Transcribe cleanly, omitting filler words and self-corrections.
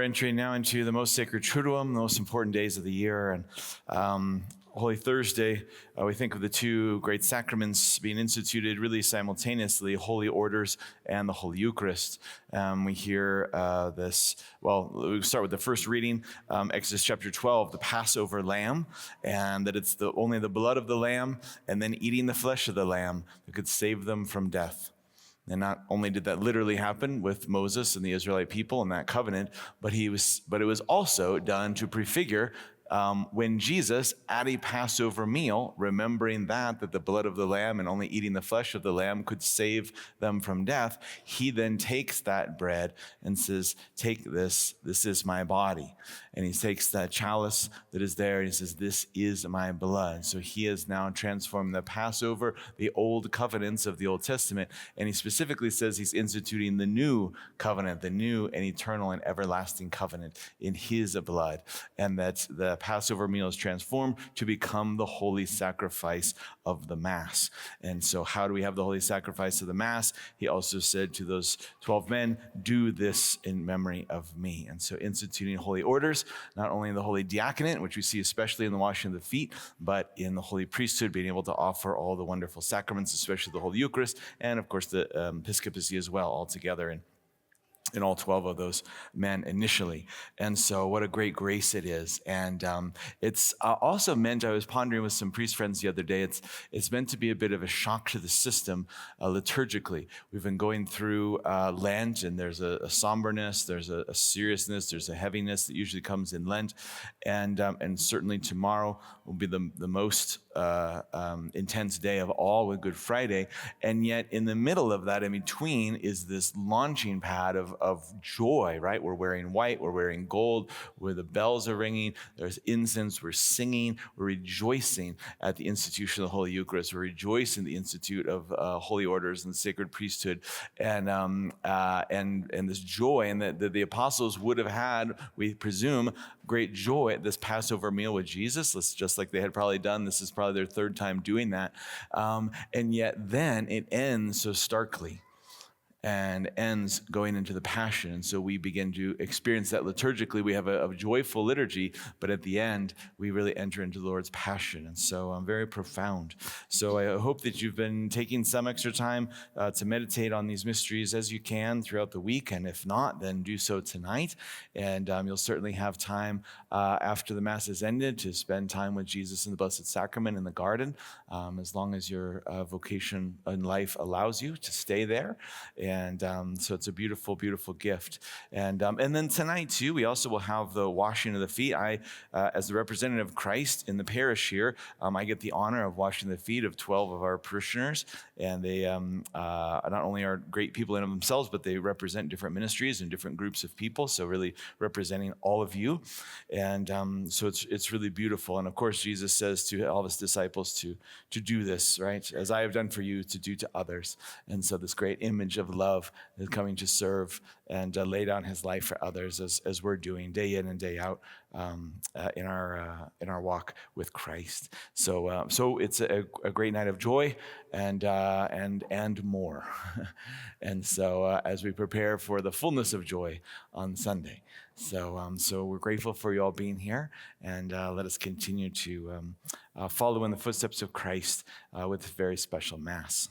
entering now into the most sacred Triduum, the most important days of the year. And Holy Thursday, we think of the two great sacraments being instituted really simultaneously, Holy Orders and the Holy Eucharist. We hear we start with the first reading, Exodus chapter 12, the Passover lamb, and that it's only the blood of the lamb and then eating the flesh of the lamb that could save them from death. And not only did that literally happen with Moses and the Israelite people in that covenant, but it was also done to prefigure when Jesus, at a Passover meal, remembering that the blood of the lamb and only eating the flesh of the lamb could save them from death, he then takes that bread and says, "Take this is my body." And he takes that chalice that is there and he says, "This is my blood." So he has now transformed the Passover, the old covenants of the Old Testament, and he specifically says he's instituting the new covenant, the new and eternal and everlasting covenant in his blood, and that the Passover meal is transformed to become the holy sacrifice of the Mass. And so how do we have the holy sacrifice of the Mass? He also said to those 12 men, "Do this in memory of me." And so instituting holy orders, not only in the holy diaconate, which we see especially in the washing of the feet, but in the holy priesthood, being able to offer all the wonderful sacraments, especially the Holy Eucharist, and of course the episcopacy as well, all together in all 12 of those men initially. And so what a great grace it is. And it's also meant, I was pondering with some priest friends the other day, it's meant to be a bit of a shock to the system liturgically. We've been going through Lent, and there's a somberness, there's a seriousness, there's a heaviness that usually comes in Lent. And certainly tomorrow will be the most intense day of all with Good Friday. And yet in the middle of that, in between, is this launching pad of joy, right? We're wearing white, we're wearing gold, where the bells are ringing, there's incense, we're singing, we're rejoicing at the institution of the Holy Eucharist, we're rejoicing in the institute of holy orders and sacred priesthood, and this joy, and that the apostles would have had, we presume, great joy at this Passover meal with Jesus, just like they had probably done. This is probably their third time doing that, and yet then it ends so starkly and ends going into the Passion. And so we begin to experience that liturgically. We have a joyful liturgy, but at the end, we really enter into the Lord's Passion. And so very profound. So I hope that you've been taking some extra time to meditate on these mysteries as you can throughout the week. And if not, then do so tonight. And you'll certainly have time after the Mass is ended to spend time with Jesus in the Blessed Sacrament in the garden, as long as your vocation in life allows you to stay there. And so it's a beautiful, beautiful gift. And then tonight, too, we also will have the washing of the feet. I, as the representative of Christ in the parish here, I get the honor of washing the feet of 12 of our parishioners. And they not only are great people in of themselves, but they represent different ministries and different groups of people. So really representing all of you. And so it's really beautiful. And of course, Jesus says to all of his disciples to do this, right? As I have done for you, to do to others. And so this great image of love is coming to serve and lay down his life for others, as we're doing day in and day out in our walk with Christ. So it's a great night of joy and more. And so as we prepare for the fullness of joy on Sunday. So we're grateful for you all being here, and let us continue to follow in the footsteps of Christ with a very special Mass.